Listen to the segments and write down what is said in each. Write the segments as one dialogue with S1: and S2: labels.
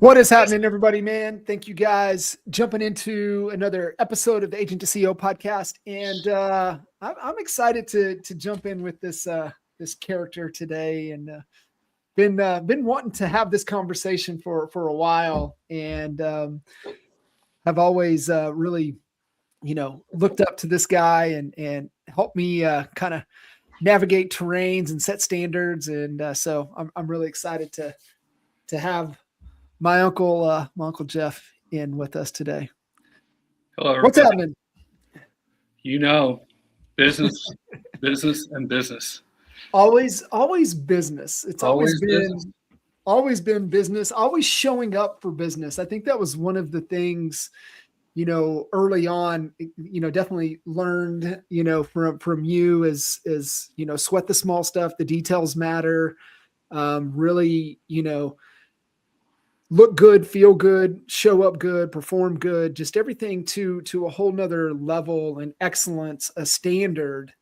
S1: What is happening, everybody, man? Thank you guys jumping into another episode of the Agent to CEO podcast. And I'm excited to jump in with this character today, and been wanting to have this conversation for a while, and have always really looked up to this guy and helped me kind of navigate terrains and set standards. And so I'm really excited to have my uncle Jeff in with us today.
S2: Hello, everybody.
S1: What's happening?
S2: Business, business, and business.
S1: Always business. It's always been business. Always showing up for business. I think that was one of the things, early on. Definitely learned, from you is sweat the small stuff. The details matter. Really, look good, feel good, show up good, perform good, just everything to a whole nother level and excellence, a standard.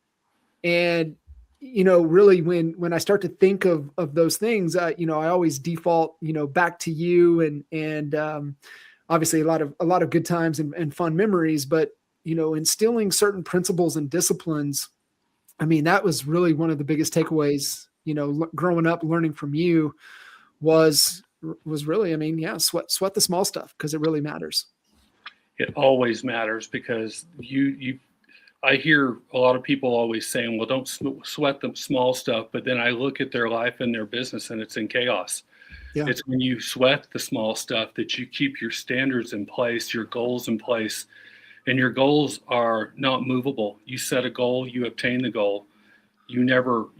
S1: And, really when I start to think of those things, I always default, back to you and obviously a lot of good times and fun memories, but, instilling certain principles and disciplines. I mean, that was really one of the biggest takeaways, growing up, learning from you was really, sweat the small stuff, because it really matters.
S2: It always matters, because I hear a lot of people always saying, well, don't sweat the small stuff. But then I look at their life and their business and it's in chaos. Yeah. It's when you sweat the small stuff that you keep your standards in place, your goals in place, and your goals are not movable. You set a goal, you obtain the goal. You never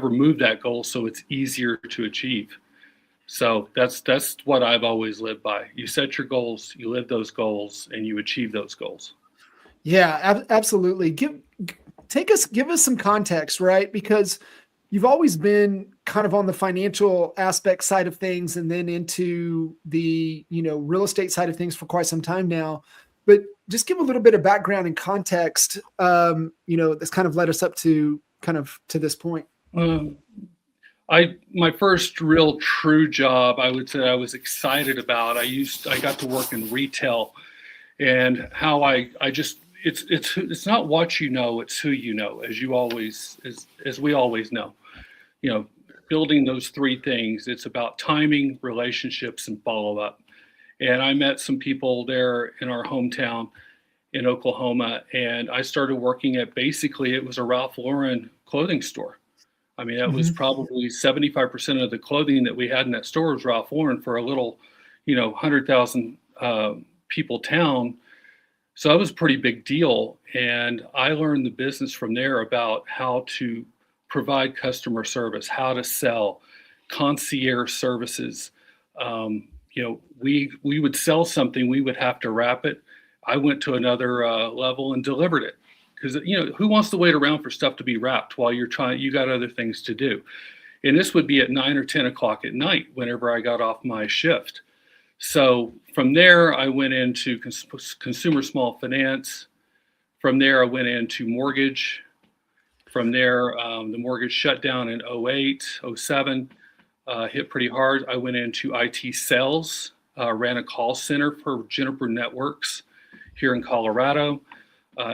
S2: move that goal, so it's easier to achieve. So that's what I've always lived by. You set your goals, you live those goals, and you achieve those goals.
S1: Yeah, absolutely. Give us some context, right? Because you've always been kind of on the financial aspect side of things, and then into the, real estate side of things for quite some time now. But just give a little bit of background and context, that's kind of led us up to this point.
S2: My first real true job, I would say I was excited about. I got to work in retail, and how it's not what you know, it's who you know, as we always know. Building those three things. It's about timing, relationships, and follow up. And I met some people there in our hometown in Oklahoma, and I started working at, basically it was a Ralph Lauren clothing store. I mean, that was probably 75% of the clothing that we had in that store was Ralph Lauren for a little, 100,000 people town. So that was a pretty big deal. And I learned the business from there about how to provide customer service, how to sell, concierge services. We would sell something, we would have to wrap it. I went to another level and delivered it. Because, who wants to wait around for stuff to be wrapped while you got other things to do? And this would be at 9 or 10 o'clock at night whenever I got off my shift. So from there, I went into consumer small finance. From there, I went into mortgage. From there, the mortgage shut down in 08, 07, hit pretty hard. I went into IT sales, ran a call center for Juniper Networks here in Colorado.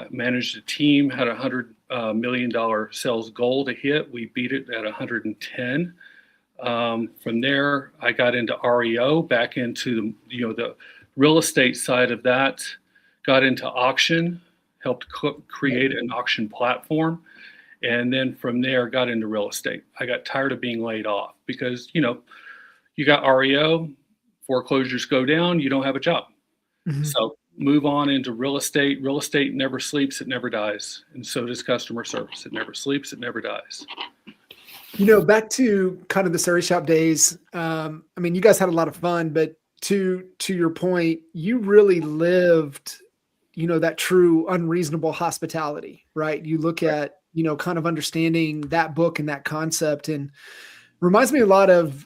S2: Managed a team, had $100 million sales goal to hit. We beat it at 110. From there, I got into REO, back into the real estate side of that. Got into auction, helped create an auction platform, and then from there got into real estate. I got tired of being laid off because you got REO, foreclosures go down, you don't have a job. So move on into real estate. Real estate never sleeps, it never dies. And so does customer service. It never sleeps, it never dies.
S1: Back to kind of the Surrey Shop days. You guys had a lot of fun, but to your point, you really lived, that true unreasonable hospitality, right? You look at, kind of understanding that book and that concept, and reminds me a lot of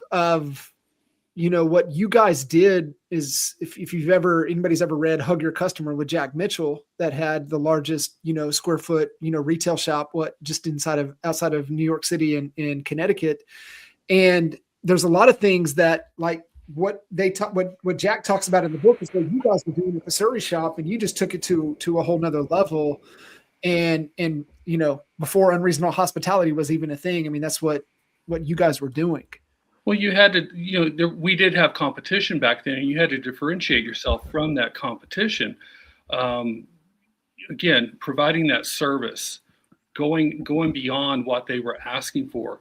S1: what you guys did is, if anybody's ever read Hug Your Customer with Jack Mitchell, that had the largest, square foot, retail shop, just outside of New York City and in Connecticut. And there's a lot of things that, like, what they talk, what Jack talks about in the book is what you guys were doing at the Surrey shop, and you just took it to a whole nother level. And before unreasonable hospitality was even a thing, I mean, that's what you guys were doing.
S2: Well, you had to, we did have competition back then, and you had to differentiate yourself from that competition. Again, providing that service, going beyond what they were asking for.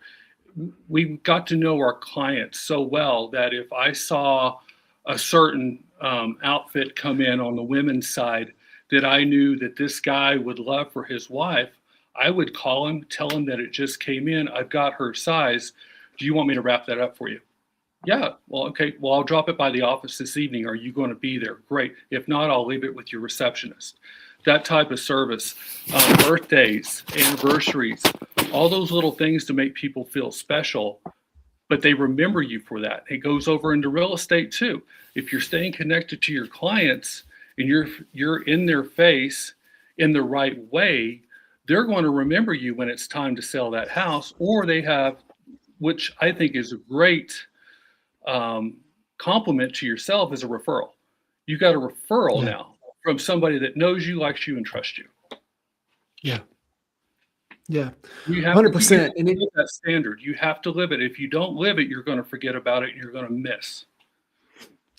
S2: We got to know our clients so well that if I saw a certain outfit come in on the women's side that I knew that this guy would love for his wife, I would call him, tell him that it just came in. I've got her size. Do you want me to wrap that up for you? Yeah. Well, okay. Well, I'll drop it by the office this evening. Are you going to be there? Great. If not, I'll leave it with your receptionist. That type of service, birthdays, anniversaries, all those little things to make people feel special, but they remember you for that. It goes over into real estate too. If you're staying connected to your clients and you're in their face in the right way, they're going to remember you when it's time to sell that house, or they have, which I think is a great compliment to yourself, is a referral. You got a referral now from somebody that knows you, likes you, and trusts you.
S1: Yeah. Yeah.
S2: You have
S1: 100%.
S2: And it is that standard. You have to live it. If you don't live it, you're going to forget about it and you're going to miss.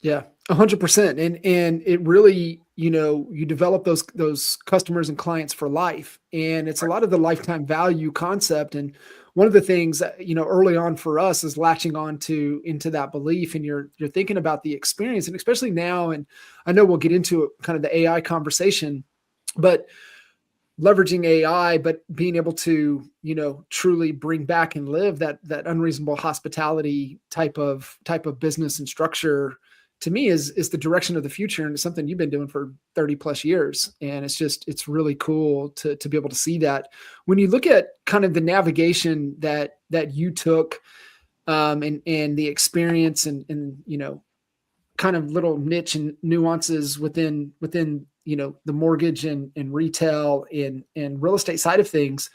S1: Yeah, 100%. And it really, you develop those customers and clients for life. And it's a lot of the lifetime value concept. And one of the things that, early on for us is latching on into that belief, and you're thinking about the experience, and especially now, and I know we'll get into kind of the AI conversation, but leveraging AI, but being able to, truly bring back and live that unreasonable hospitality type of business and structure, to me is the direction of the future. And it's something you've been doing for 30 plus years. And it's really cool to be able to see that. When you look at kind of the navigation that you took, and the experience and kind of little niche and nuances within, the mortgage and retail and real estate side of things,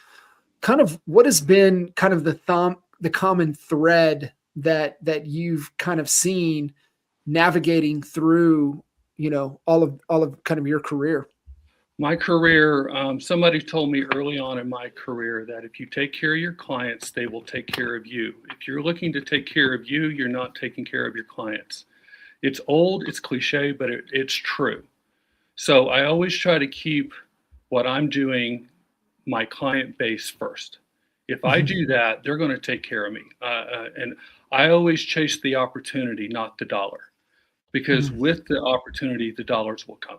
S1: kind of what has been kind of the common thread that you've kind of seen navigating through, all of kind of your career?
S2: My career, somebody told me early on in my career that if you take care of your clients, they will take care of you. If you're looking to take care of you, you're not taking care of your clients. It's old, it's cliche, but it's true. So I always try to keep what I'm doing, my client base first. If I do that, they're going to take care of me. And I always chase the opportunity, not the dollar, because with the opportunity, the dollars will come.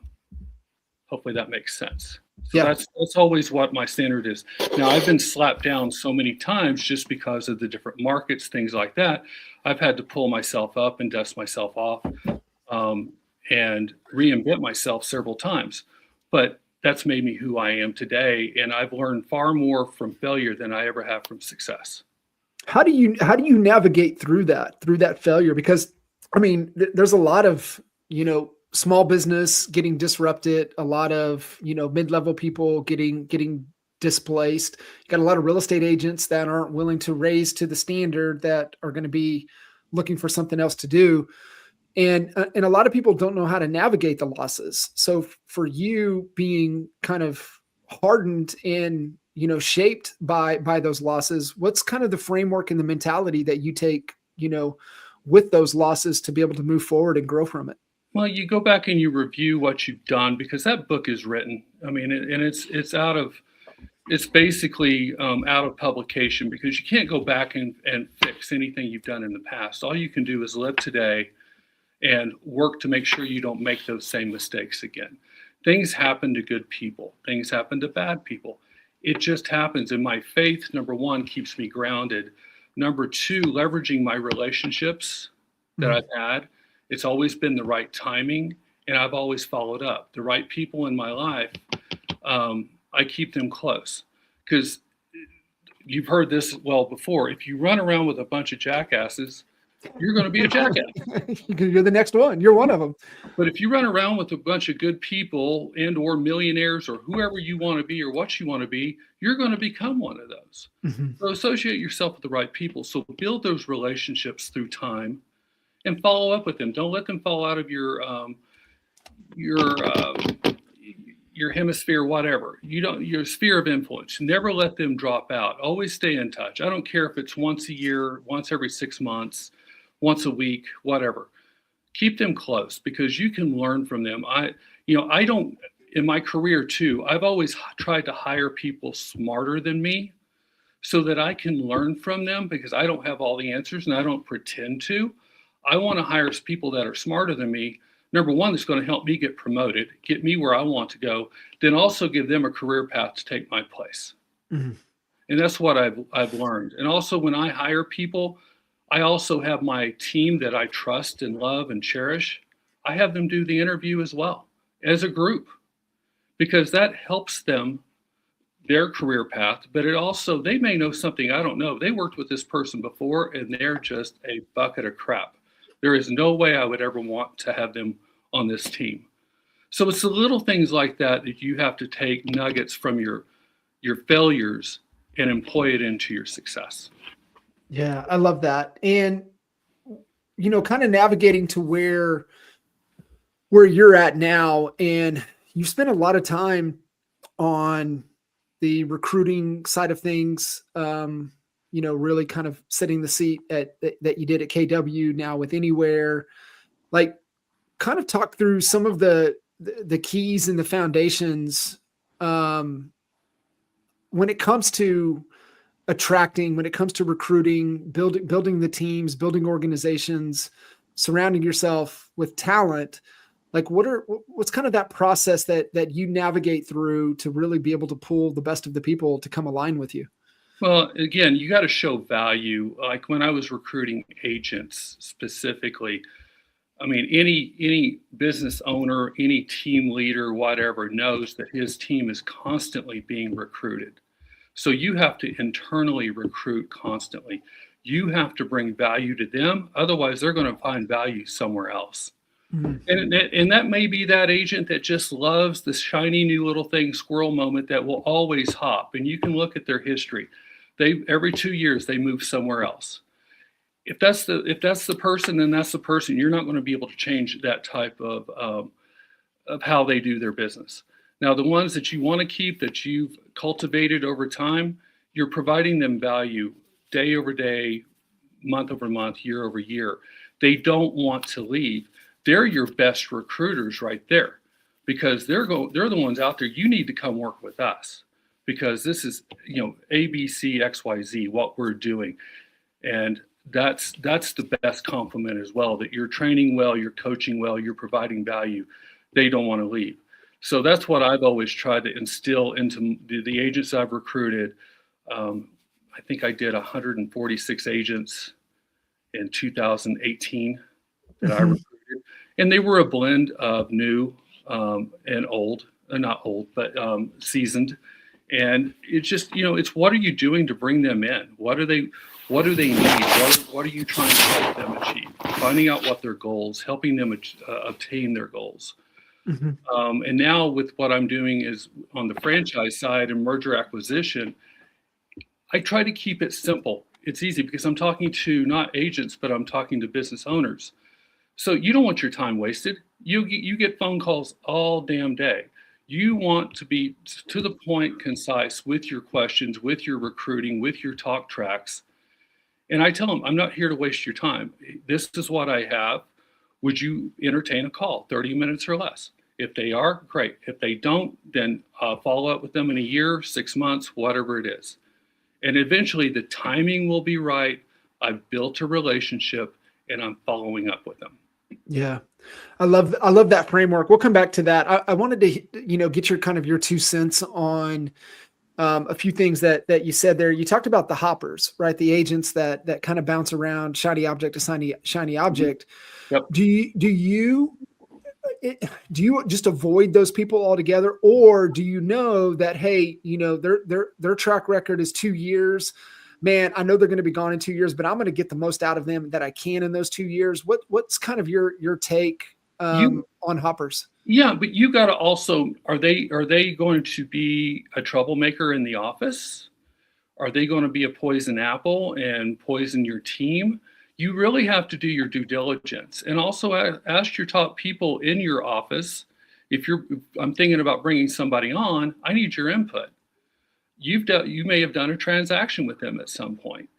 S2: Hopefully that makes sense. So that's always what my standard is. Now, I've been slapped down so many times just because of the different markets, things like that. I've had to pull myself up and dust myself off, and reinvent myself several times. But that's made me who I am today. And I've learned far more from failure than I ever have from success.
S1: How do you navigate through that failure? Because I mean, there's a lot of, small business getting disrupted, a lot of, mid-level people getting displaced. You got a lot of real estate agents that aren't willing to raise to the standard, that are going to be looking for something else to do. And a lot of people don't know how to navigate the losses. So for you being kind of hardened and, shaped by those losses, what's kind of the framework and the mentality that you take, with those losses to be able to move forward and grow from it?
S2: Well, you go back and you review what you've done, because that book is written. I mean, it's basically out of publication, because you can't go back and fix anything you've done in the past. All you can do is live today and work to make sure you don't make those same mistakes again. Things happen to good people. Things happen to bad people. It just happens. And my faith, number one, keeps me grounded. Number two, leveraging my relationships that I've had. It's always been the right timing, and I've always followed up. The right people in my life, I keep them close, because you've heard this well before. If you run around with a bunch of jackasses, you're going to be a jackass.
S1: You're the next one. You're one of them.
S2: But if you run around with a bunch of good people and or millionaires or whoever you want to be or what you want to be, you're going to become one of those. So associate yourself with the right people. So build those relationships through time and follow up with them. Don't let them fall out of your your hemisphere, whatever. Your sphere of influence. Never let them drop out. Always stay in touch. I don't care if it's once a year, once every 6 months, once a week, whatever. Keep them close because you can learn from them. I don't, in my career too, I've always tried to hire people smarter than me so that I can learn from them because I don't have all the answers and I don't pretend to. I want to hire people that are smarter than me. Number one, that's going to help me get promoted, get me where I want to go, then also give them a career path to take my place. Mm-hmm. And that's what I've learned. And also when I hire people, I also have my team that I trust and love and cherish. I have them do the interview as well as a group because that helps them, their career path, but it also, they may know something I don't know. They worked with this person before and they're just a bucket of crap. There is no way I would ever want to have them on this team. So it's the little things like that that you have to take nuggets from your failures and employ it into your success.
S1: Yeah, I love that. And, kind of navigating to where you're at now, and you spent a lot of time on the recruiting side of things, really kind of setting the seat that you did at KW now with Anywhere, like kind of talk through some of the keys and the foundations when it comes to attracting, when it comes to recruiting, building the teams, building organizations, surrounding yourself with talent. Like what's kind of that process that you navigate through to really be able to pull the best of the people to come align with you?
S2: Well, again, you got to show value. Like when I was recruiting agents specifically, I mean, any business owner, any team leader, whatever, knows that his team is constantly being recruited. So you have to internally recruit constantly. You have to bring value to them. Otherwise, they're going to find value somewhere else. Mm-hmm. And that may be that agent that just loves the shiny new little thing, squirrel moment that will always hop. And you can look at their history. Every 2 years, they move somewhere else. If that's the person, then that's the person. You're not going to be able to change that type of how they do their business. Now, the ones that you want to keep, that you've cultivated over time, you're providing them value day over day, month over month, year over year. They don't want to leave. They're your best recruiters right there because they're the ones out there. You need to come work with us because this is, A, B, C, X, Y, Z, what we're doing. And that's the best compliment as well, that you're training well, you're coaching well, you're providing value. They don't want to leave. So that's what I've always tried to instill into the agents I've recruited. I think I did 146 agents in 2018 that I recruited. And they were a blend of new and old, not old, but seasoned. And it's just, it's what are you doing to bring them in? What do they need? What are you trying to help them achieve? Finding out what their goals, helping them obtain their goals. Mm-hmm. And now with what I'm doing is on the franchise side and merger acquisition, I try to keep it simple. It's easy because I'm talking to not agents, but I'm talking to business owners. So you don't want your time wasted. You get phone calls all damn day. You want to be to the point, concise with your questions, with your recruiting, with your talk tracks. And I tell them, I'm not here to waste your time. This is what I have. Would you entertain a call, 30 minutes or less? If they are, great. If they don't, then follow up with them in a year, 6 months, whatever it is. And eventually the timing will be right. I've built a relationship and I'm following up with them.
S1: Yeah. I love that framework. We'll come back to that. I wanted to, get your 2 cents on a few things that you said there. You talked about the hoppers, right? The agents that kind of bounce around shiny object to shiny object. Yep. Do you just avoid those people altogether, or do you know that, hey, their track record is 2 years? Man, I know they're going to be gone in 2 years, but I'm going to get the most out of them that I can in those 2 years. What's kind of your take on hoppers?
S2: Yeah, but you got to also, are they going to be a troublemaker in the office? Are they going to be a poison apple and poison your team? you really have to do your due diligence, and also ask your top people in your office. If I'm thinking about bringing somebody on, I need your input. You may have done a transaction with them at some point.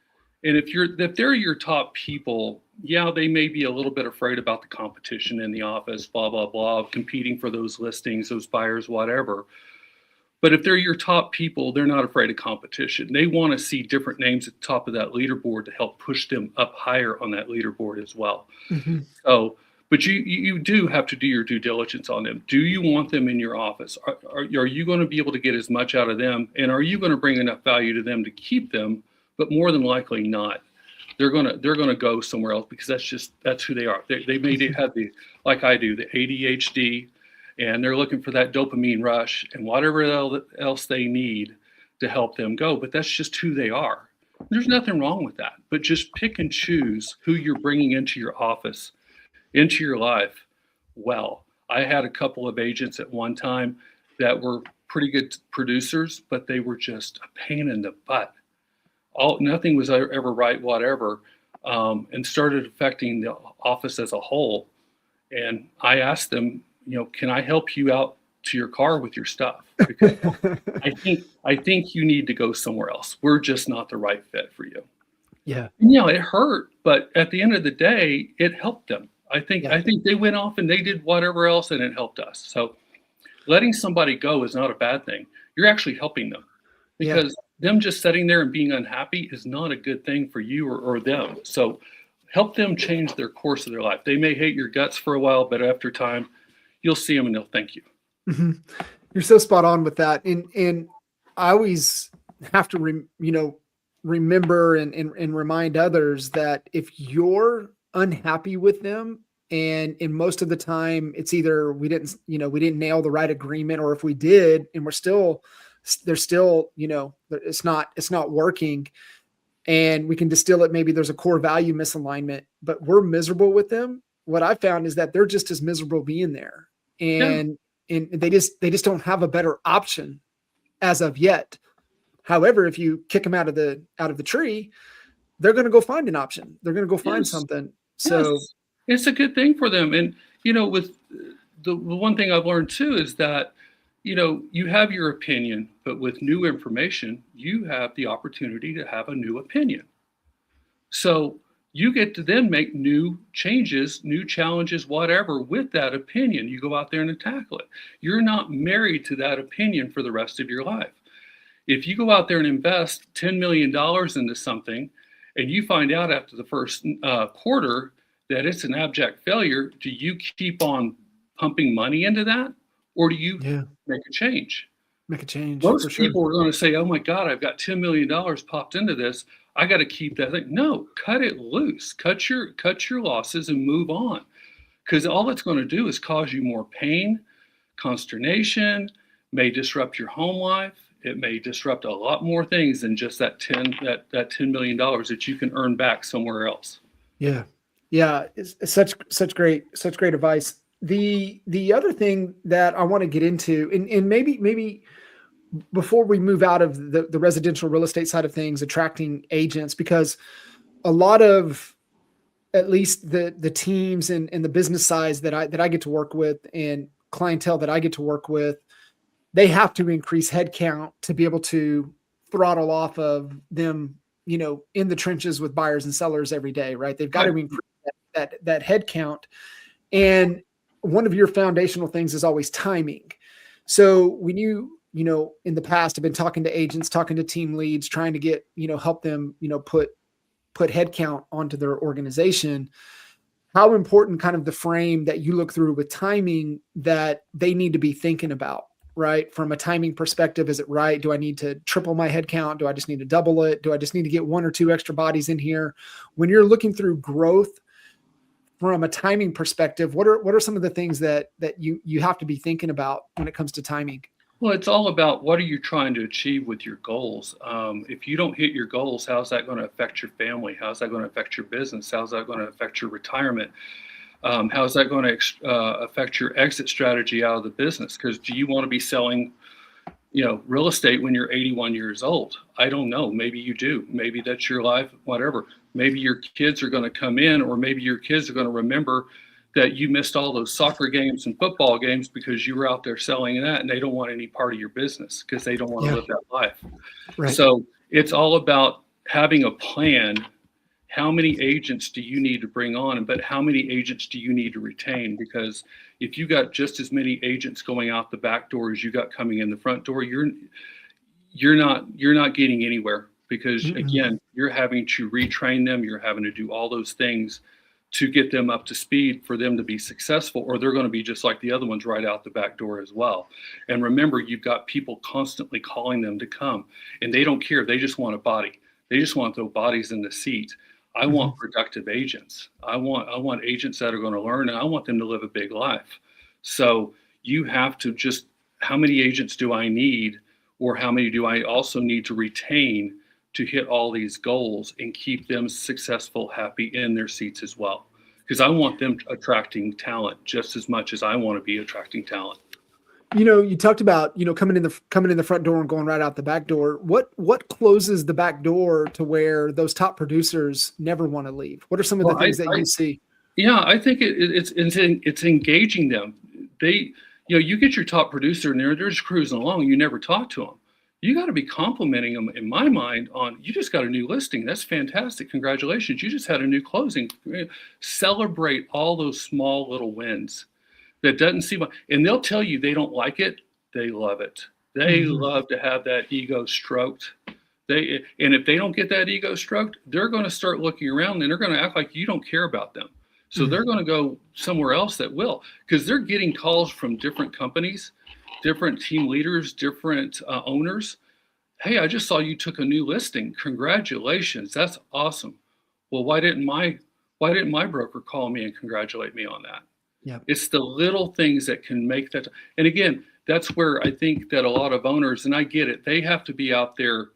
S2: And if they're your top people, yeah, they may be a little bit afraid about the competition in the office, blah, blah, blah, competing for those listings, those buyers, whatever. But if they're your top people, they're not afraid of competition. They want to see different names at the top of that leaderboard to help push them up higher on that leaderboard as well.
S1: Mm-hmm.
S2: So, but you do have to do your due diligence on them. Do you want them in your office? Are you going to be able to get as much out of them? And are you going to bring enough value to them to keep them? But more than likely not. They're gonna go somewhere else, because that's who they are. They may have the, like I do, the ADHD, and they're looking for that dopamine rush and whatever else they need to help them go. But that's just who they are. There's nothing wrong with that. But just pick and choose who you're bringing into your office, into your life. Well, I had a couple of agents at one time that were pretty good producers, but they were just a pain in the butt. Nothing was ever right, whatever, and started affecting the office as a whole. And I asked them, can I help you out to your car with your stuff? Because I think you need to go somewhere else. We're just not the right fit for you.
S1: Yeah.
S2: And, it hurt, but at the end of the day, it helped them. I think they went off and they did whatever else, and it helped us. So letting somebody go is not a bad thing. You're actually helping them, because them just sitting there and being unhappy is not a good thing for you or them. So help them change their course of their life. They may hate your guts for a while, but after time, you'll see them and they'll thank you.
S1: Mm-hmm. You're so spot on with that. And I always have to, remember and remind others that if you're unhappy with them, and in most of the time it's either we didn't nail the right agreement, or if we did and they're still, it's not working, and we can distill it. Maybe there's a core value misalignment, but we're miserable with them. What I found is that they're just as miserable being there, and they just don't have a better option as of yet. However, if you kick them out of the tree, they're going to go find an option. They're going to go find something. So
S2: it's a good thing for them. And, with the one thing I've learned too is that, you have your opinion, but with new information, you have the opportunity to have a new opinion. So you get to then make new changes, new challenges, whatever, with that opinion. You go out there and tackle it. You're not married to that opinion for the rest of your life. If you go out there and invest $10 million into something, and you find out after the first quarter that it's an abject failure, do you keep on pumping money into that? Or do you make a change?
S1: Make a change.
S2: Most people are going to say, oh my God, I've got $10 million popped into this. I got to keep that thing. No, cut it loose. Cut your losses and move on. Because all it's going to do is cause you more pain, consternation, may disrupt your home life. It may disrupt a lot more things than just that $10 million that you can earn back somewhere else.
S1: Yeah. Yeah. It's such great advice. The other thing that I want to get into, and maybe before we move out of the residential real estate side of things, attracting agents, because a lot of, at least the teams and the business size that I get to work with and clientele that I get to work with, they have to increase headcount to be able to throttle off of them, in the trenches with buyers and sellers every day, right? They've got to increase that headcount. And one of your foundational things is always timing. So when you in the past have been talking to agents, talking to team leads, trying to get, help them, put headcount onto their organization, how important kind of the frame that you look through with timing that they need to be thinking about, right? From a timing perspective, is it right? Do I need to triple my headcount? Do I just need to double it? Do I just need to get one or two extra bodies in here? When you're looking through growth from a timing perspective, what are some of the things that you have to be thinking about when it comes to timing?
S2: Well, it's all about what are you trying to achieve with your goals. If you don't hit your goals, how's that going to affect your family? How's that going to affect your business? How's that going to affect your retirement? How's that going to affect your exit strategy out of the business? Because do you want to be selling, real estate when you're 81 years old? I don't know. Maybe you do. Maybe that's your life, whatever. Maybe your kids are going to come in, or maybe your kids are going to remember that you missed all those soccer games and football games because you were out there selling that, and they don't want any part of your business because they don't want to live that life.
S1: Right.
S2: So it's all about having a plan. How many agents do you need to bring on, but how many agents do you need to retain? Because if you got just as many agents going out the back door as you got coming in the front door, you're not getting anywhere, because again, you're having to retrain them. You're having to do all those things to get them up to speed for them to be successful, or they're going to be just like the other ones right out the back door as well. And remember, you've got people constantly calling them to come, and they don't care. They just want a body. They just want to throw bodies in the seat. I want productive agents. I want agents that are going to learn, and I want them to live a big life. So you have to just, how many agents do I need, or how many do I also need to retain to hit all these goals and keep them successful, happy in their seats as well? Because I want them attracting talent just as much as I want to be attracting talent.
S1: You talked about, coming in the front door and going right out the back door. What closes the back door to where those top producers never want to leave? What are some of the things that you see?
S2: Yeah, I think it's engaging them. You get your top producer and they're just cruising along. You never talk to them. You got to be complimenting them, in my mind, on, you just got a new listing. That's fantastic. Congratulations. You just had a new closing. Celebrate all those small little wins. That doesn't seem, and they'll tell you they don't like it. They love it. They love to have that ego stroked. And if they don't get that ego stroked, they're going to start looking around and they're going to act like you don't care about them. So they're going to go somewhere else that will, because they're getting calls from different companies, different team leaders, different owners. Hey, I just saw you took a new listing. Congratulations. That's awesome. Well, why didn't my broker call me and congratulate me on that? Yeah. It's the little things that can make that. And again, that's where I think that a lot of owners, and I get it, they have to be out there,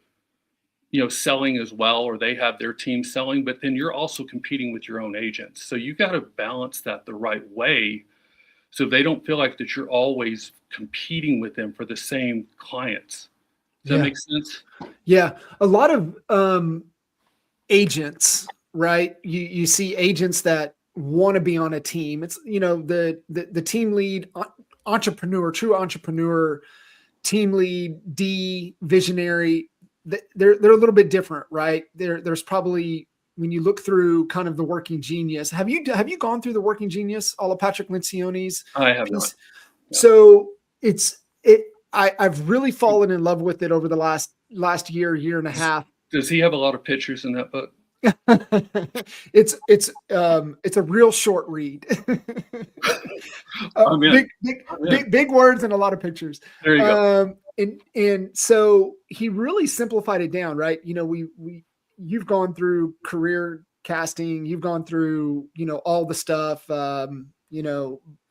S2: selling as well, or they have their team selling, but then you're also competing with your own agents. So you got to balance that the right way, so they don't feel like that you're always competing with them for the same clients. Does that make sense? Yeah.
S1: A lot of agents, right? You see agents that want to be on a team. It's, the team lead, entrepreneur, true entrepreneur, team lead, visionary. They're a little bit different, right? There's probably, when you look through kind of the Working Genius, have you gone through the Working Genius, all of Patrick Lencioni's?
S2: I have not.
S1: Yeah. So I've really fallen in love with it over the last year and a half.
S2: Does he have a lot of pictures in that book?
S1: It's a real short read. Big words and a lot of pictures.
S2: There you go.
S1: And so he really simplified it down, right? You've gone through career casting, you've gone through, all the stuff,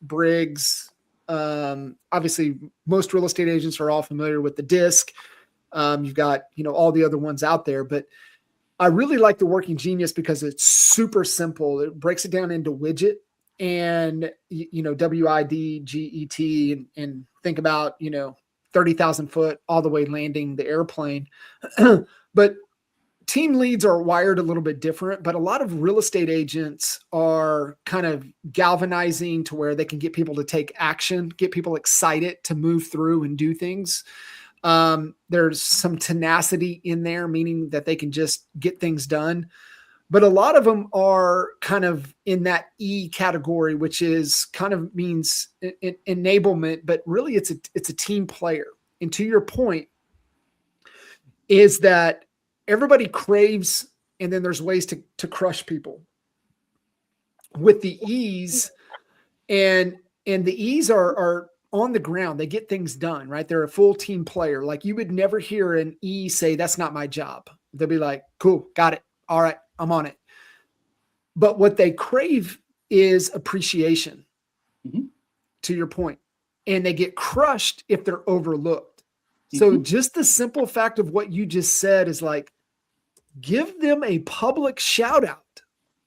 S1: Briggs. Obviously most real estate agents are all familiar with the DISC. You've got, all the other ones out there, but I really like the Working Genius because it's super simple. It breaks it down into widget and, WIDGET, and think about, 30,000 foot all the way landing the airplane. But team leads are wired a little bit different, but a lot of real estate agents are kind of galvanizing to where they can get people to take action, get people excited to move through and do things. There's some tenacity in there, meaning that they can just get things done. But a lot of them are kind of in that E category, which is kind of means enablement, but really it's a team player. And to your point is that everybody craves, and then there's ways to crush people with the E's, and the E's are on the ground. They get things done, right? They're a full team player. Like, you would never hear an E say, "That's not my job." They'll be like, "Cool, got it. All right, I'm on it." But what they crave is appreciation, to your point. And they get crushed if they're overlooked. So just the simple fact of what you just said is like, give them a public shout out.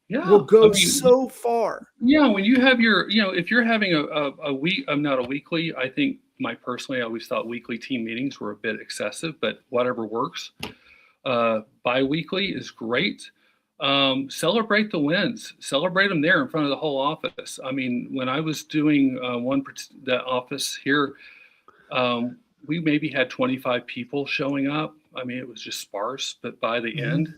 S1: Yeah, will go so far.
S2: Yeah, when you have your, if you're having a week, I'm not a weekly. I think personally, I always thought weekly team meetings were a bit excessive, but whatever works. Bi-weekly is great. Celebrate the wins. Celebrate them there in front of the whole office. I mean, when I was doing the office here, we maybe had 25 people showing up. I mean, it was just sparse, but by the end,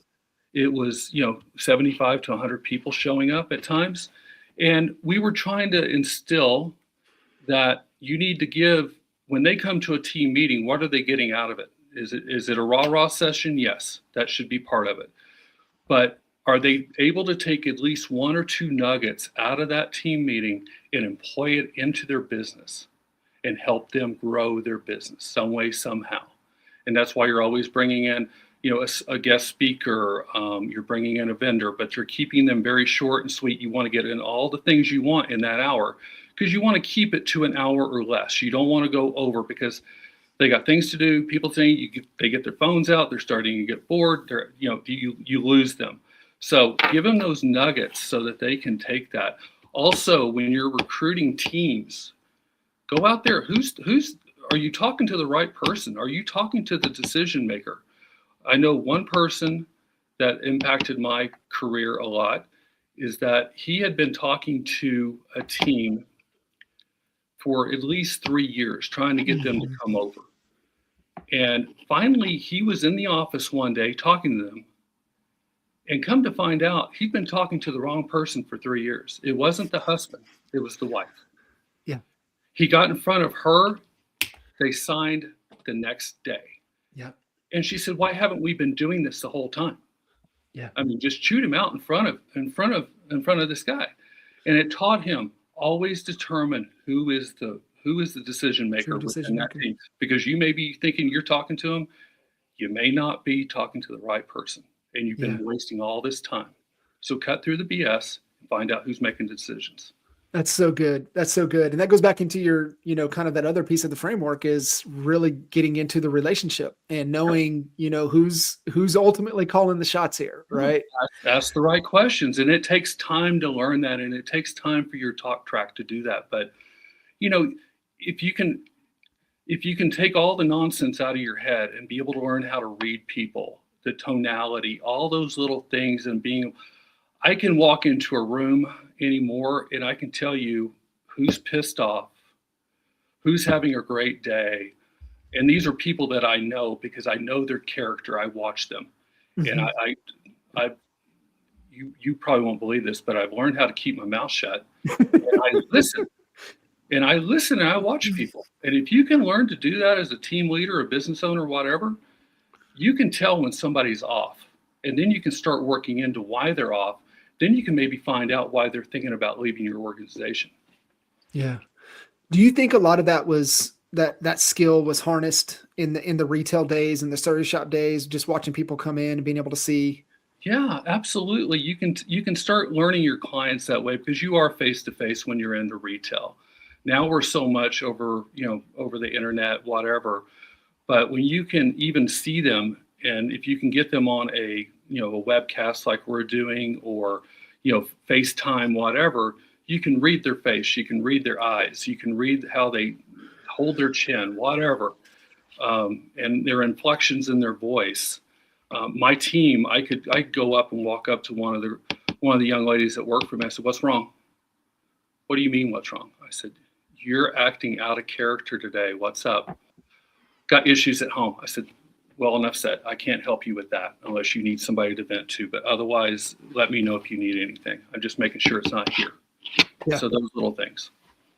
S2: it was, 75 to 100 people showing up at times. And we were trying to instill that you need to give, when they come to a team meeting, what are they getting out of it? Is it a rah-rah session? Yes, that should be part of it. But are they able to take at least one or two nuggets out of that team meeting and employ it into their business and help them grow their business some way, somehow? And that's why you're always bringing in, a guest speaker, you're bringing in a vendor, but you're keeping them very short and sweet. You want to get in all the things you want in that hour because you want to keep it to an hour or less. You don't want to go over because they got things to do. People think they get their phones out. They're starting to get bored. You lose them. So give them those nuggets so that they can take that. Also, when you're recruiting teams, go out there. Are you talking to the right person? Are you talking to the decision maker? I know one person that impacted my career a lot is that he had been talking to a team for at least 3 years, trying to get them to come over. And finally, he was in the office one day talking to them. And come to find out, he'd been talking to the wrong person for 3 years. It wasn't the husband, it was the wife.
S1: Yeah.
S2: He got in front of her. They signed the next day.
S1: Yeah.
S2: And she said, "Why haven't we been doing this the whole time?"
S1: Yeah.
S2: I mean, just chewed him out in front of this guy. And it taught him always determine who is the decision maker within that team. Because you may be thinking you're talking to him, you may not be talking to the right person. And you've been wasting all this time. So cut through the BS and find out who's making decisions.
S1: That's so good. That's so good. And that goes back into your, kind of that other piece of the framework is really getting into the relationship and knowing, who's ultimately calling the shots here, right?
S2: Ask the right questions. And it takes time to learn that. And it takes time for your talk track to do that. But, if you can take all the nonsense out of your head and be able to learn how to read people, the tonality, all those little things, and I can walk into a room anymore and I can tell you who's pissed off, who's having a great day. And these are people that I know because I know their character. I watch them. And you probably won't believe this, but I've learned how to keep my mouth shut. And I listen. And I watch people. And if you can learn to do that as a team leader, a business owner, whatever, you can tell when somebody's off, and then you can start working into why they're off. Then you can maybe find out why they're thinking about leaving your organization.
S1: Yeah. Do you think a lot of that was that skill was harnessed in the retail days and the service shop days, just watching people come in and being able to see?
S2: Yeah, absolutely. You can start learning your clients that way because you are face to face when you're in the retail. Now we're so much over the internet, whatever. But when you can even see them, and if you can get them on a webcast like we're doing, or FaceTime, whatever, you can read their face, you can read their eyes, you can read how they hold their chin, whatever, and their inflections in their voice. My team, I could go up and walk up to one of the young ladies that work for me. I said, "What's wrong?" "What do you mean, what's wrong?" I said, "You're acting out of character today. What's up?" "Got issues at home." I said, "Well, enough said. I can't help you with that unless you need somebody to vent to. But otherwise, let me know if you need anything. I'm just making sure it's not here." Yeah. So those little things.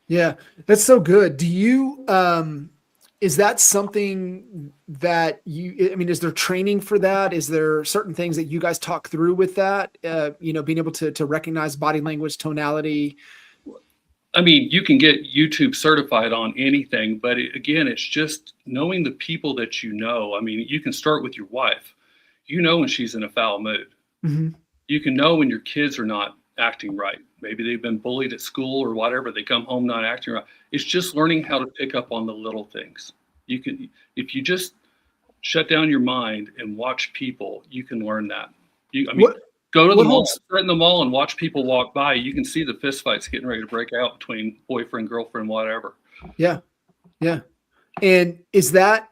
S1: Yeah, that's so good. Do you, is that something that is there training for that? Is there certain things that you guys talk through with that? Being able to recognize body language, tonality.
S2: I mean, you can get YouTube certified on anything, but again, it's just knowing the people that you know. I mean, you can start with your wife. When she's in a foul mood. Mm-hmm. You can know when your kids are not acting right. Maybe they've been bullied at school or whatever. They come home not acting right. It's just learning how to pick up on the little things. If you just shut down your mind and watch people, you can learn that. Go to the mall, sit in the mall and watch people walk by. You can see the fist fights getting ready to break out between boyfriend, girlfriend, whatever.
S1: Yeah. Yeah. And is that,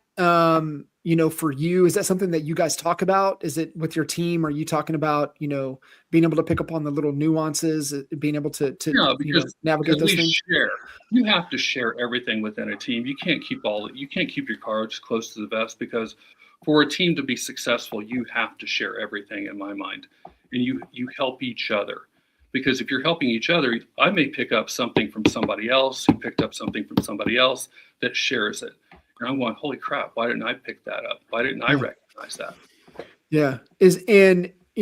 S1: for you, is that something that you guys talk about? Is it with your team? Are you talking about, being able to pick up on the little nuances, being able to
S2: No, because
S1: navigate those
S2: we
S1: things?
S2: share. You have to share everything within a team. You can't keep your cards close to the vest, because for a team to be successful, you have to share everything, in my mind. And you help each other. Because if you're helping each other, I may pick up something from somebody else who picked up something from somebody else that shares it. And I'm going, holy crap, why didn't I pick that up? Why didn't I
S1: Yeah.
S2: recognize that?
S1: Yeah.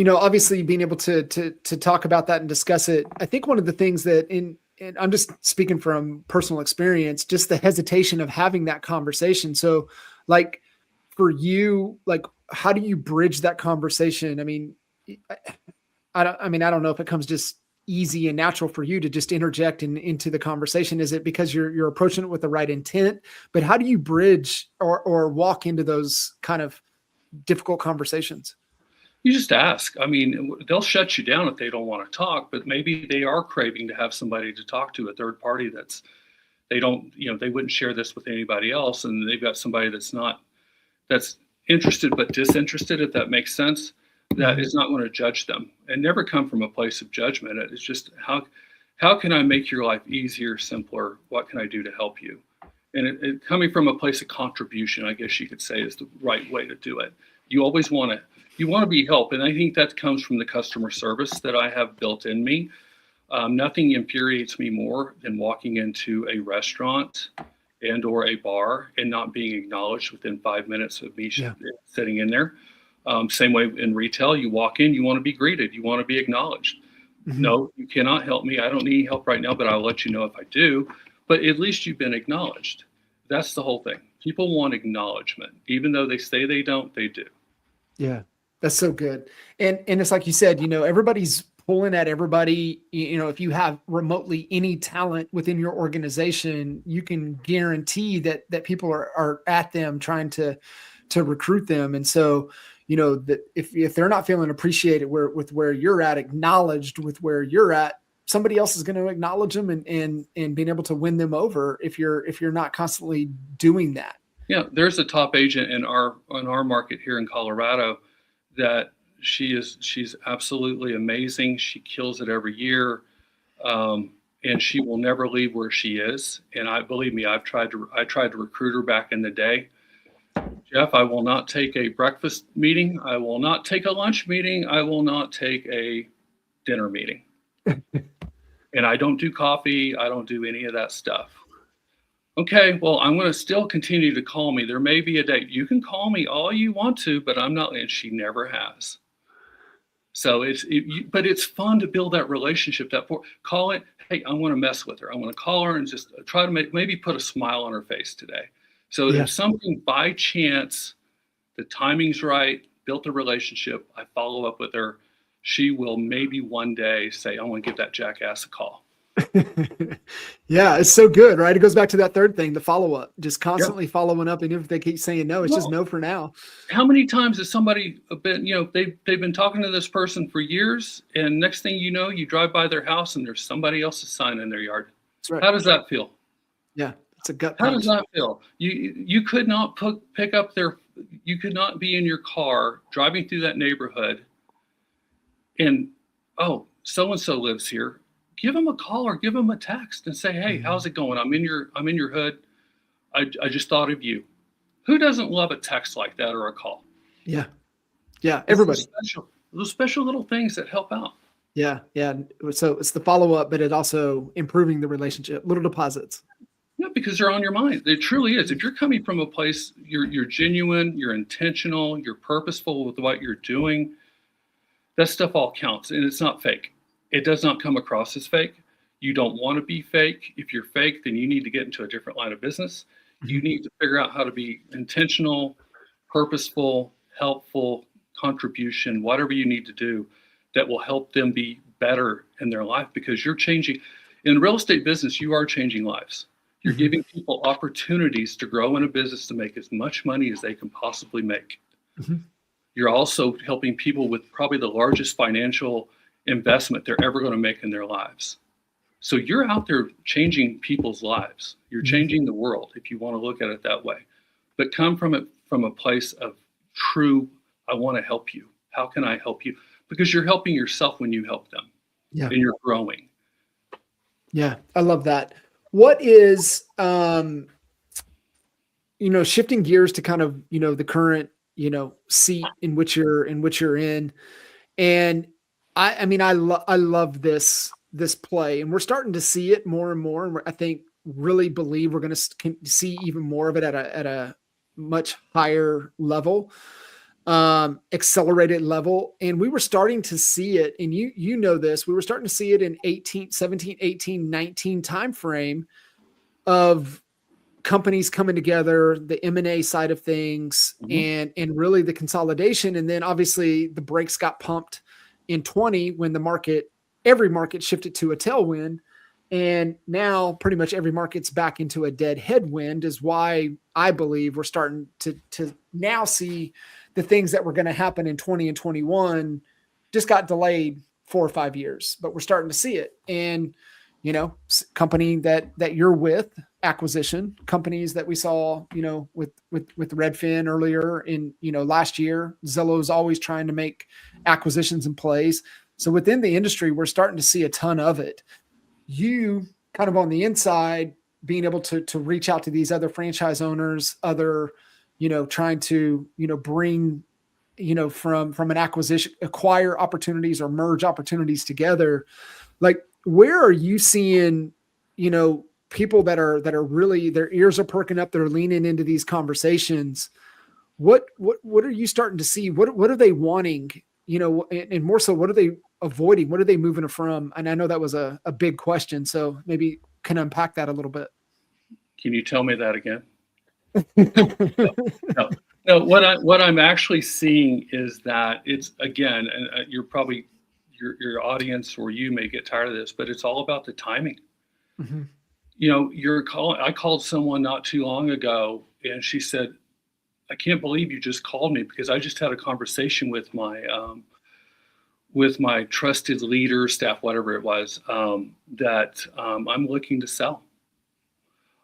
S1: Obviously being able to talk about that and discuss it. I think one of the things that and I'm just speaking from personal experience, just the hesitation of having that conversation. So like for you, like, how do you bridge that conversation? I mean, I don't know if it comes just easy and natural for you to just interject into the conversation. Is it because you're approaching it with the right intent? But how do you bridge or walk into those kind of difficult conversations?
S2: You just ask. I mean, they'll shut you down if they don't want to talk, but maybe they are craving to have somebody to talk to, a third party they don't, they wouldn't share this with anybody else. And they've got somebody that's interested but disinterested, if that makes sense, that is not going to judge them and never come from a place of judgment. It's just, how can I make your life easier, simpler? What can I do to help you? And it coming from a place of contribution, I guess you could say, is the right way to do it. You always want to be helped. And I think that comes from the customer service that I have built in me. Nothing infuriates me more than walking into a restaurant and or a bar and not being acknowledged within 5 minutes of me sitting in there. Same way in retail, you walk in, you want to be greeted, you want to be acknowledged. Mm-hmm. No, you cannot help me. I don't need help right now, but I'll let you know if I do. But at least you've been acknowledged. That's the whole thing. People want acknowledgement. Even though they say they don't, they do.
S1: Yeah, that's so good. And it's like you said, everybody's pulling at everybody. If you have remotely any talent within your organization, you can guarantee that people are at them trying to recruit them. And so, that if they're not feeling appreciated with where you're at, acknowledged with where you're at, somebody else is going to acknowledge them and being able to win them over if you're not constantly doing that.
S2: Yeah, there's a top agent in our market here in Colorado that she's absolutely amazing. She kills it every year, and she will never leave where she is. And believe me, I tried to recruit her back in the day. Jeff, I will not take a breakfast meeting. I will not take a lunch meeting. I will not take a dinner meeting. And I don't do coffee. I don't do any of that stuff. Okay, well, I'm going to still continue to call me. There may be a day. You can call me all you want to, but I'm not, and she never has. So but it's fun to build that relationship, call it, hey, I want to mess with her. I want to call her and just try to maybe put a smile on her face today. So if something by chance, the timing's right, built a relationship, I follow up with her, she will maybe one day say, I want to give that jackass a call.
S1: Yeah, it's so good, right? It goes back to that third thing, the follow-up, just constantly following up. And if they keep saying no, it's just no for now.
S2: How many times has somebody been, they've been talking to this person for years, and next thing you know, you drive by their house and there's somebody else's sign in their yard. That's right. How does that feel?
S1: Yeah, it's a gut
S2: punch. How does that feel? You could not pick up you could not be in your car driving through that neighborhood and, oh, so-and-so lives here. Give them a call or give them a text and say, hey, how's it going? I'm in your hood. I just thought of you. Who doesn't love a text like that or a call?
S1: Yeah. Yeah. Everybody.
S2: Those special little things that help out.
S1: Yeah. Yeah. So it's the follow-up, but it also improving the relationship, little deposits.
S2: Yeah, because they're on your mind. It truly is. If you're coming from a place, you're genuine, you're intentional, you're purposeful with what you're doing, that stuff all counts, and it's not fake. It does not come across as fake. You don't want to be fake. If you're fake, then you need to get into a different line of business. You need to figure out how to be intentional, purposeful, helpful, contribution, whatever you need to do that will help them be better in their life, because you're changing. In the real estate business, you are changing lives. You're giving people opportunities to grow in a business to make as much money as they can possibly make. You're also helping people with probably the largest financial investment they're ever going to make in their lives. So you're out there changing people's lives. You're changing the world, if you want to look at it that way. But come from from a place of true, I want to help you. How can I help you? Because you're helping yourself when you help them,
S1: Yeah.
S2: and you're growing.
S1: Yeah. I love that. What is, shifting gears to kind of, the current, seat in which you're in. And I love this play, and we're starting to see it more and more. And I think really believe we're going to see even more of it at a much higher level, accelerated level. And we were starting to see it, and you know this, we were starting to see it in 17, 18, 19 timeframe of companies coming together, the M&A side of things,
S2: Mm-hmm.
S1: and really the consolidation. And then obviously the brakes got pumped in 20 when every market shifted to a tailwind. And now pretty much every market's back into a dead headwind, is why I believe we're starting to now see the things that were going to happen in 20 and 21 just got delayed 4 or 5 years, but we're starting to see it. And, company that you're with, acquisition companies that we saw, with Redfin earlier in, last year. Zillow's always trying to make acquisitions and plays. So within the industry, we're starting to see a ton of it. You kind of on the inside, being able to reach out to these other franchise owners, trying to, bring, from an acquisition, acquire opportunities or merge opportunities together. Like, where are you seeing, people that are really, their ears are perking up, they're leaning into these conversations? What are you starting to see? What are they wanting? And more so, what are they avoiding? What are they moving from? And I know that was a big question, so maybe can unpack that a little bit.
S2: Can you tell me that again? No. What I'm actually seeing is that it's, again, and you're probably, your audience or you may get tired of this, but it's all about the timing.
S1: Mm-hmm.
S2: I called someone not too long ago, and she said, I can't believe you just called me, because I just had a conversation with my trusted leader, staff, whatever it was, that I'm looking to sell.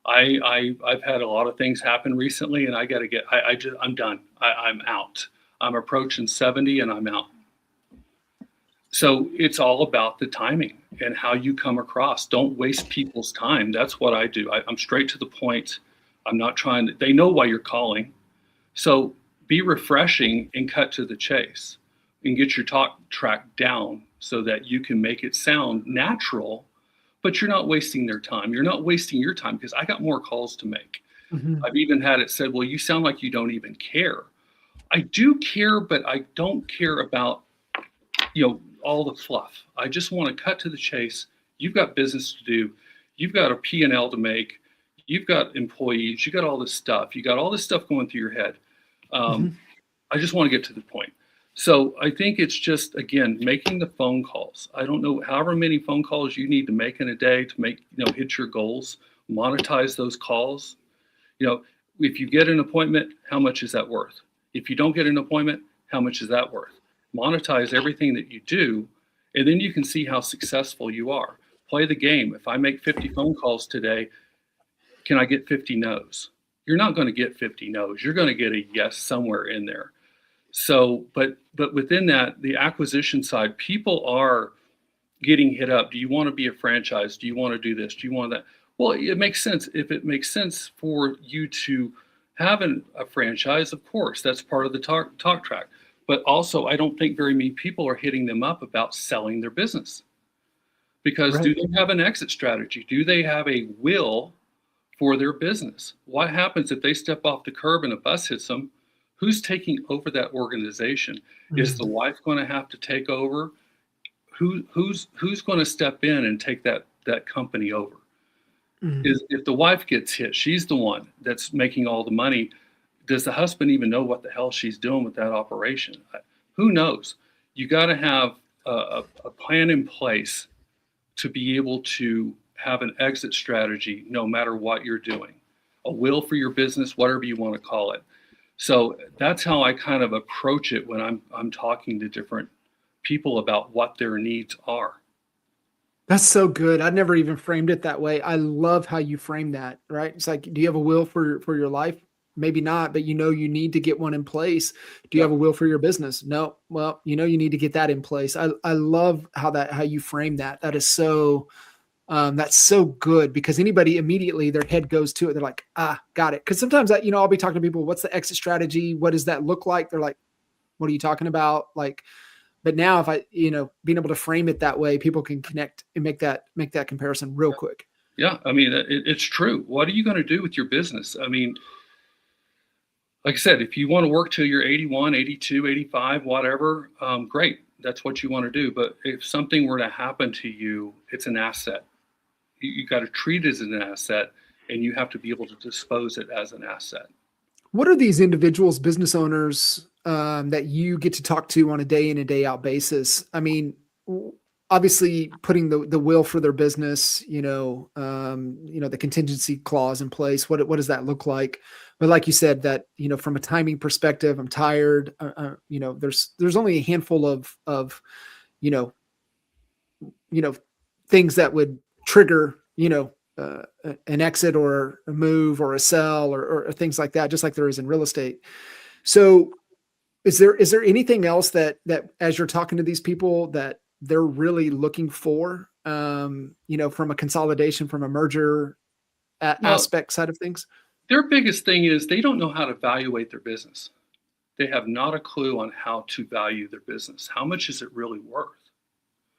S2: I've had a lot of things happen recently, and I got to get. I'm done. I'm out. I'm approaching 70, and I'm out. So it's all about the timing and how you come across. Don't waste people's time. That's what I do. I'm straight to the point. I'm not trying to. They know why you're calling. So be refreshing and cut to the chase, and get your talk track down so that you can make it sound natural, but you're not wasting their time. You're not wasting your time, because I got more calls to make.
S1: Mm-hmm.
S2: I've even had it said, well, you sound like you don't even care. I do care, but I don't care about, all the fluff. I just want to cut to the chase. You've got business to do. You've got a P&L to make. You've got employees. You got all this stuff. You got all this stuff going through your head. I just want to get to the point. So I think it's just, again, making the phone calls. I don't know, however many phone calls you need to make in a day to make, hit your goals, monetize those calls. If you get an appointment, how much is that worth? If you don't get an appointment, how much is that worth? Monetize everything that you do, and then you can see how successful you are. Play the game. If I make 50 phone calls today, can I get 50 no's? You're not going to get 50 no's. You're going to get a yes somewhere in there. So, but within that, the acquisition side, people are getting hit up. Do you want to be a franchise? Do you want to do this? Do you want that? Well, it makes sense. If it makes sense for you to have a franchise, of course, that's part of the talk track. But also, I don't think very many people are hitting them up about selling their business, because
S1: Right.
S2: Do they have an exit strategy? Do they have a will for their business? What happens if they step off the curb and a bus hits them? Who's taking over that organization? Is the wife going to have to take over? Who's going to step in and take that company over? If the wife gets hit, she's the one that's making all the money. Does the husband even know what the hell she's doing with that operation? Who knows? You got to have a plan in place to be able to have an exit strategy, no matter what you're doing, a will for your business, whatever you want to call it. So that's how I kind of approach it when I'm talking to different people about what their needs are.
S1: That's so good. I'd never even framed it that way. I love how you frame that, right? It's like, do you have a will for your life? maybe not, but you need to get one in place. Do you
S2: Yeah.
S1: have a will for your business? No. Well, you need to get that in place. I love how you frame that. That is that's so good, because anybody immediately their head goes to it. They're like, got it. Cause sometimes I'll be talking to people, what's the exit strategy? What does that look like? They're like, what are you talking about? Like, but now if being able to frame it that way, people can connect and make that comparison real quick.
S2: Yeah. I mean, it's true. What are you going to do with your business? I mean, like I said, if you want to work till you're 81, 82, 85, whatever, great. That's what you want to do. But if something were to happen to you, it's an asset. You got to treat it as an asset, and you have to be able to dispose it as an asset.
S1: What are these individuals, business owners, that you get to talk to on a day in and day out basis? I mean, obviously putting the will for their business, the contingency clause in place. What does that look like? But like you said, that, from a timing perspective, I'm tired. There's only a handful of things that would trigger, an exit or a move or a sell or things like that, just like there is in real estate. So is there anything else that as you're talking to these people that they're really looking for, from a consolidation, from a merger aspect side of things?
S2: Their biggest thing is they don't know how to evaluate their business. They have not a clue on how to value their business. How much is it really worth?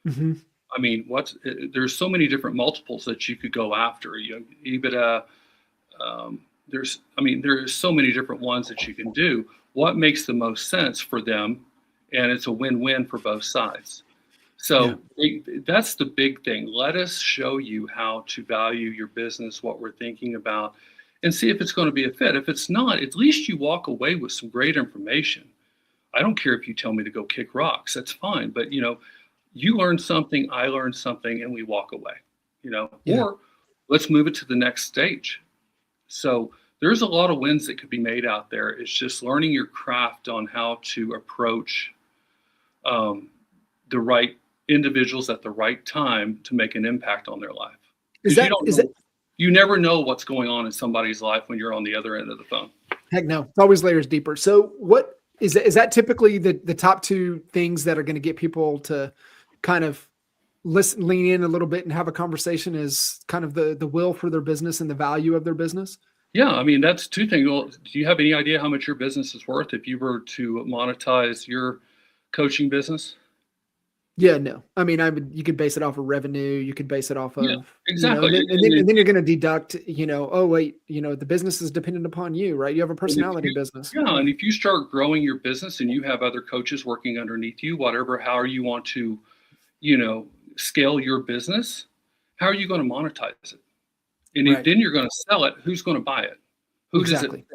S1: Mm-hmm.
S2: I mean, there's so many different multiples that you could go after. EBITDA. There's so many different ones that you can do. What makes the most sense for them, and it's a win-win for both sides. So that's the big thing. Let us show you how to value your business, what we're thinking about, and see if it's going to be a fit. If it's not, at least you walk away with some great information. I don't care if you tell me to go kick rocks. That's fine. But, you learn something, I learned something, and we walk away, or let's move it to the next stage. So there's a lot of wins that could be made out there. It's just learning your craft on how to approach the right individuals at the right time to make an impact on their life. You never know what's going on in somebody's life when you're on the other end of the phone.
S1: Heck no, it's always layers deeper. So what is that typically the top two things that are going to get people to kind of lean in a little bit and have a conversation, is kind of the will for their business and the value of their business?
S2: Yeah, I mean, that's two things. Well, do you have any idea how much your business is worth if you were to monetize your coaching business?
S1: Yeah, no. I mean, you could base it off of revenue. You could base it off of,
S2: exactly.
S1: And then you're going to deduct, oh wait, the business is dependent upon you, right? You have a personality business.
S2: Yeah. And if you start growing your business and you have other coaches working underneath you, however you want to, scale your business, how are you going to monetize it? And then you're going to sell it. Who's going to buy it? Who does it fit?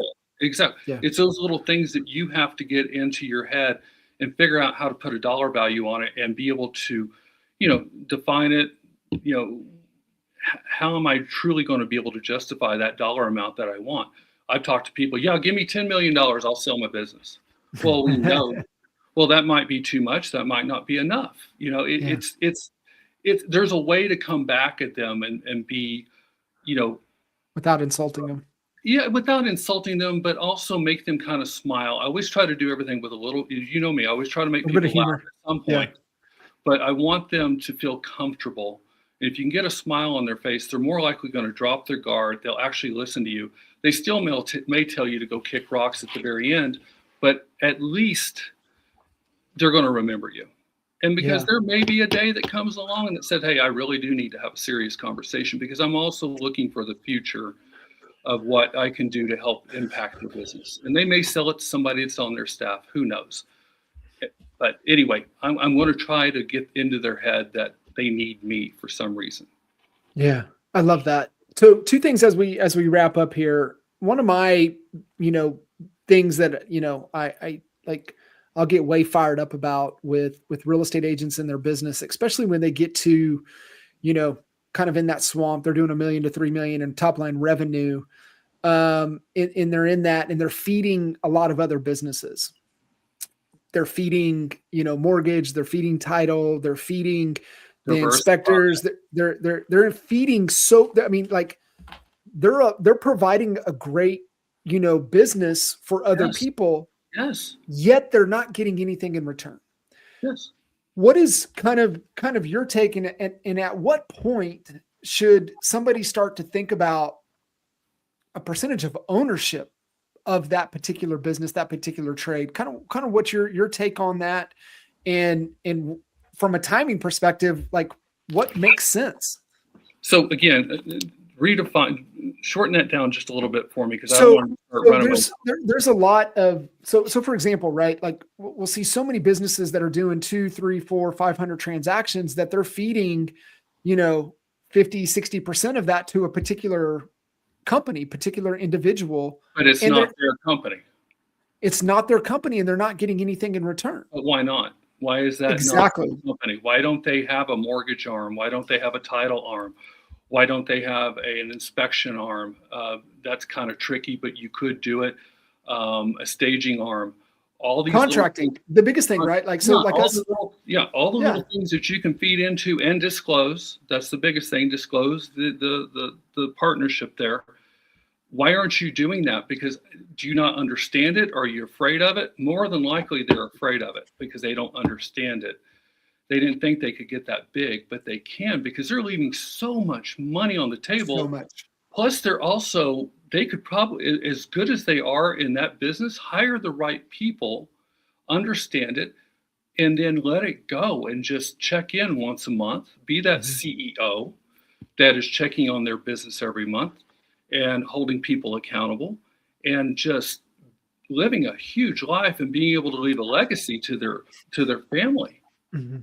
S2: Exactly. Yeah. It's those little things that you have to get into your head and figure out how to put a dollar value on it and be able to, define it. How am I truly going to be able to justify that dollar amount that I want? I've talked to people, give me $10 million, I'll sell my business. Well, well, that might be too much. That might not be enough. There's a way to come back at them and be,
S1: without insulting them.
S2: Yeah, without insulting them, but also make them kind of smile. I always try to do everything with a little, me, I always try to make people laugh at some point. Yeah. But I want them to feel comfortable. And if you can get a smile on their face, they're more likely going to drop their guard. They'll actually listen to you. They still may tell you to go kick rocks at the very end, but at least they're going to remember you. And because there may be a day that comes along and that said, hey, I really do need to have a serious conversation, because I'm also looking for the future of what I can do to help impact their business. And they may sell it to somebody that's on their staff. Who knows? But anyway, I'm going to try to get into their head that they need me for some reason.
S1: Yeah, I love that. So two things as we wrap up here. One of my, things that, I like, I'll get way fired up about with real estate agents and their business, especially when they get to, kind of in that swamp. They're doing $1 million to $3 million in top line revenue. And they're in that, and they're feeding a lot of other businesses. They're feeding, mortgage, they're feeding title, they're feeding the inspectors. They're feeding. So, I mean, like they're providing a great, business for other
S2: Yes.
S1: people,
S2: Yes.
S1: yet they're not getting anything in return.
S2: Yes.
S1: What is kind of your take, and at what point should somebody start to think about a percentage of ownership of that particular business, that particular trade? Kind of what's your take on that? And from a timing perspective, like what makes sense?
S2: So again, shorten that down just a little bit for me because I don't
S1: So,
S2: want to start
S1: so
S2: running away.
S1: there's a lot of, so for example, right? Like we'll see so many businesses that are doing 2, 3, 4, 500 transactions that they're feeding, 50, 60% of that to a particular company, particular individual.
S2: But it's
S1: And
S2: not their company.
S1: it's not their company and they're not getting anything in return.
S2: But why not? Why is that
S1: Exactly.
S2: not their company? Why don't they have a mortgage arm? Why don't they have a title arm? Why don't they have an inspection arm? That's kind of tricky, but you could do it. A staging arm. All these
S1: Contracting, the biggest thing, right? Like, so
S2: yeah,
S1: like
S2: all
S1: us.
S2: the little things that you can feed into and disclose. That's the biggest thing. Disclose the partnership there. Why aren't you doing that? Because do you not understand it? Or are you afraid of it? More than likely, they're afraid of it because they don't understand it. They didn't think they could get that big, but they can because they're leaving so much money on the table.
S1: So much.
S2: Plus, they could probably, as good as they are in that business, hire the right people, understand it, and then let it go and just check in once a month. Be that CEO that is checking on their business every month and holding people accountable and just living a huge life and being able to leave a legacy to their family.
S1: Mm-hmm.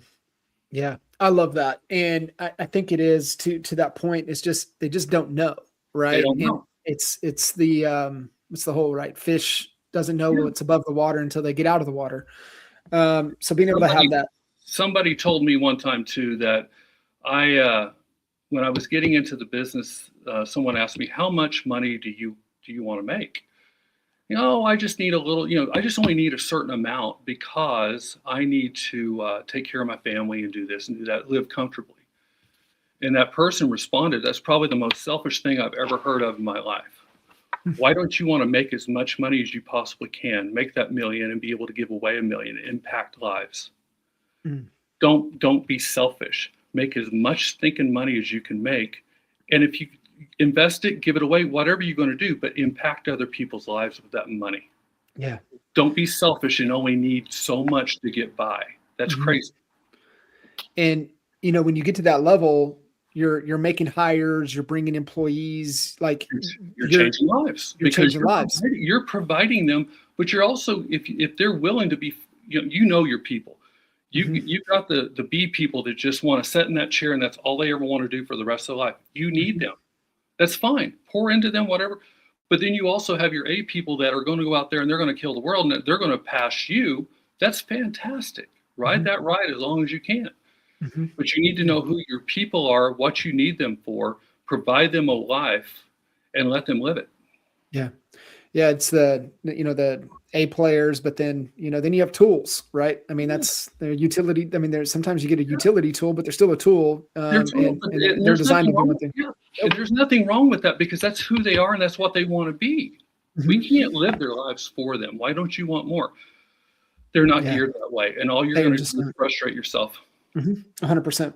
S1: Yeah, I love that. And I think it is to that point. It's just, they just don't know. Right.
S2: They don't
S1: And
S2: know.
S1: it's the whole, right. Fish doesn't know what's above the water until they get out of the water. So being able to have that.
S2: Somebody told me one time too, that when I was getting into the business, someone asked me, how much money do you want to make? I just need a little, I just only need a certain amount because I need to take care of my family and do this and do that, live comfortably. And that person responded, that's probably the most selfish thing I've ever heard of in my life. Why don't you want to make as much money as you possibly can, make that million and be able to give away $1 million, impact lives? Mm. Don't be selfish. Make as much stinking money as you can make. And if you invest it, give it away, whatever you're going to do, but impact other people's lives with that money.
S1: Yeah.
S2: Don't be selfish and only need so much to get by. That's crazy.
S1: And, when you get to that level, you're making hires, you're bringing employees, like
S2: you're changing lives. You're providing them, but you're also, if they're willing to be, your people. You've got the B people that just want to sit in that chair and that's all they ever want to do for the rest of their life. You need them. That's fine. Pour into them, whatever. But then you also have your A people that are going to go out there and they're going to kill the world and they're going to pass you. That's fantastic. Ride that ride as long as you can. But you need to know who your people are, what you need them for, provide them a life, and let them live it.
S1: Yeah. Yeah. It's the A players, but then you have tools, right? I mean, that's their utility. I mean, there's sometimes you get a utility tool, but they're still a tool. And they're designed to do one thing.
S2: Yeah. There's nothing wrong with that because that's who they are and that's what they want to be. We can't live their lives for them. Why don't you want more? They're not geared that way. And all you're going to do is frustrate yourself.
S1: 100%.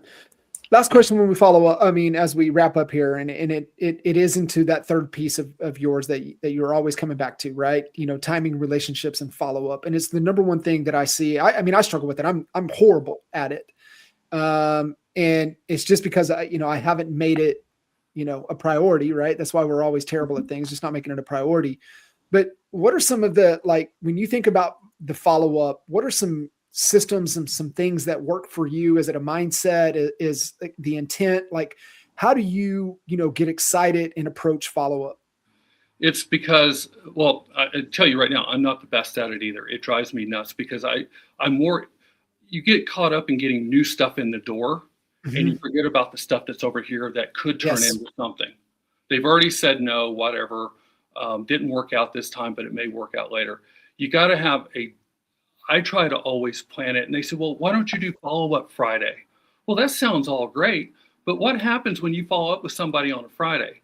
S1: Last question when we follow up, as we wrap up here, and it is into that third piece of yours that you're always coming back to, right? Timing, relationships, and follow up. And it's the number one thing that I see. I struggle with it. I'm horrible at it. And it's just because I haven't made it, a priority, right? That's why we're always terrible at things, just not making it a priority. But what are some of the, like, when you think about the follow up, what are some systems and some things that work for you? Is it a mindset? Is like the intent? Like, how do you, get excited and approach follow-up?
S2: It's because, well, I tell you right now, I'm not the best at it either. It drives me nuts because you get caught up in getting new stuff in the door and you forget about the stuff that's over here that could turn into something. They've already said no, whatever, didn't work out this time, but it may work out later. You got to have I try to always plan it. And they said, well, why don't you do follow-up Friday? Well, that sounds all great. But what happens when you follow up with somebody on a Friday?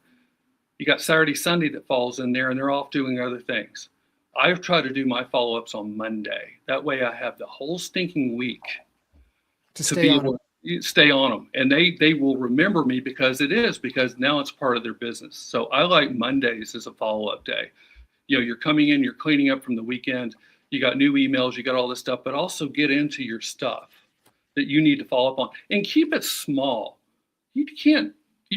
S2: You got Saturday, Sunday that falls in there, and they're off doing other things. I've tried to do my follow-ups on Monday. That way I have the whole stinking week to be able to stay on them. And they will remember me because now it's part of their business. So I like Mondays as a follow-up day. You're coming in, you're cleaning up from the weekend, you got new emails, you got all this stuff, but also get into your stuff that you need to follow up on and keep it small. You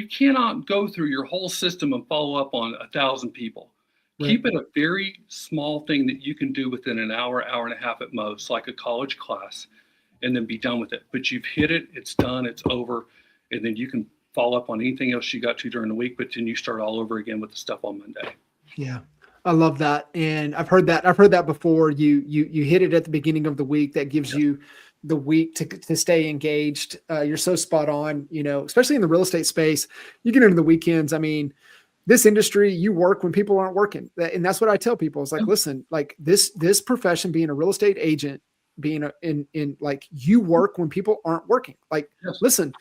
S2: cannot go through your whole system and follow up on 1,000 people. Right. Keep it a very small thing that you can do within an hour, hour and a half at most, like a college class, and then be done with it. But you've hit it, it's done, it's over, and then you can follow up on anything else you got to during the week, but then you start all over again with the stuff on Monday.
S1: Yeah. I love that. And I've heard that before. You hit it at the beginning of the week. That gives you the week to stay engaged. You're so spot on, especially in the real estate space. You get into the weekends. I mean, this industry, you work when people aren't working. And that's what I tell people. It's like, listen, like this profession, being a real estate agent, being in like, you work when people aren't working. Like, listen,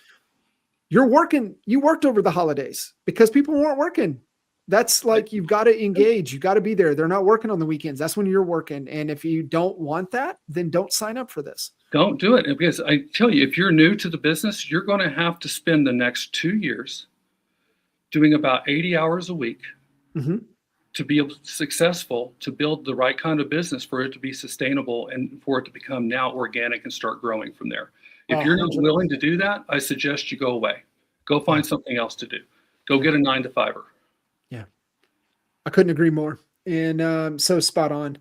S1: you worked over the holidays because people weren't working. That's like, you've got to engage. You got to be there. They're not working on the weekends. That's when you're working. And if you don't want that, then don't sign up for this.
S2: Don't do it. Because I tell you, if you're new to the business, you're going to have to spend the next 2 years doing about 80 hours a week to be successful, to build the right kind of business for it to be sustainable and for it to become now organic and start growing from there. If you're not willing to do that, I suggest you go away. Go find something else to do. Go get a 9-to-5er.
S1: Yeah. I couldn't agree more. And so spot on.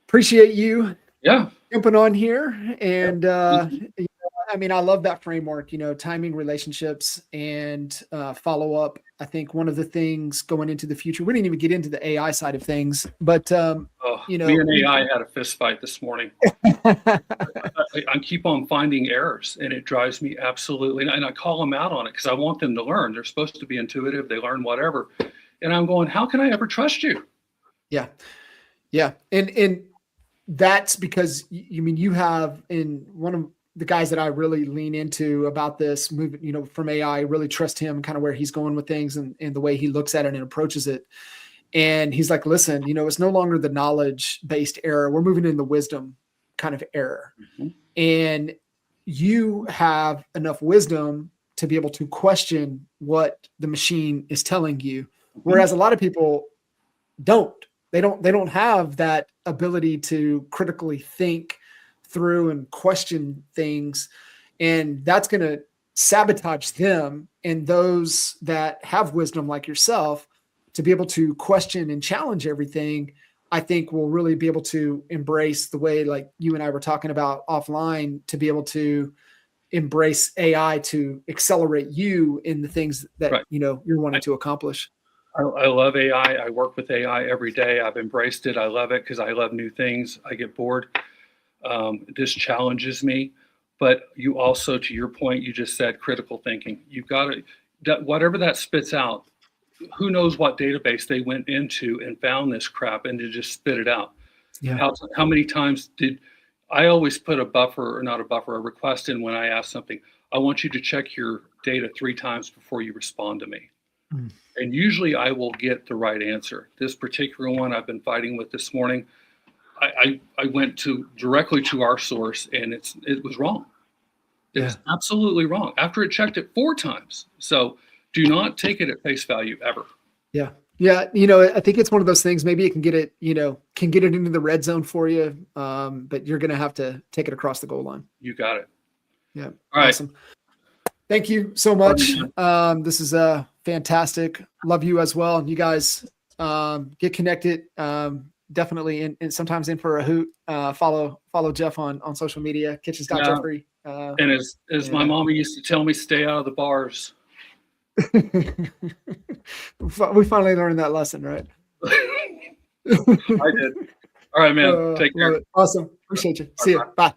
S1: Appreciate you jumping on here. And I mean, I love that framework, timing, relationships, and follow up. I think one of the things going into the future, we didn't even get into the AI side of things, but
S2: me and AI had a fist fight this morning. I keep on finding errors, and it drives me absolutely. And I call them out on it because I want them to learn. They're supposed to be intuitive. They learn whatever. And I'm going, how can I ever trust you? Yeah.
S1: Yeah. And that's because you have, in one of the guys that I really lean into about this movement, from AI, I really trust him, kind of where he's going with things and the way he looks at it and approaches it. And he's like, listen, it's no longer the knowledge-based era. We're moving in the wisdom kind of era. And you have enough wisdom to be able to question what the machine is telling you. Whereas a lot of people don't. They don't have that ability to critically think through and question things. And that's going to sabotage them and those that have wisdom like yourself to be able to question and challenge everything. I think will really be able to embrace the way, like you and I were talking about offline, to be able to embrace AI to accelerate you in the things that, you're wanting to accomplish.
S2: I love AI. I work with AI every day. I've embraced it. I love it because I love new things. I get bored. This challenges me. But you also, to your point, you just said critical thinking. You've got to, whatever that spits out, who knows what database they went into and found this crap and to just spit it out. Yeah. How many times did I always put a request in when I ask something? I want you to check your data 3 times before you respond to me. And usually I will get the right answer. This particular one I've been fighting with this morning, I went directly to our source, and it was wrong. It was absolutely wrong after it checked it 4 times. So do not take it at face value ever. Yeah.
S1: Yeah. I think it's one of those things, maybe it can get it into the red zone for you. But you're going to have to take it across the goal line.
S2: You got it.
S1: Yeah. All awesome. Right. Thank you so much. This is fantastic. Love you as well. You guys get connected. Definitely and sometimes in for a hoot. Follow Jeff on social media, kitchens.jeffrey.
S2: And as my mama used to tell me, stay out of the bars.
S1: We finally learned that lesson, right?
S2: I did. All right, man. Take care.
S1: Awesome. Appreciate you. See you. Bye.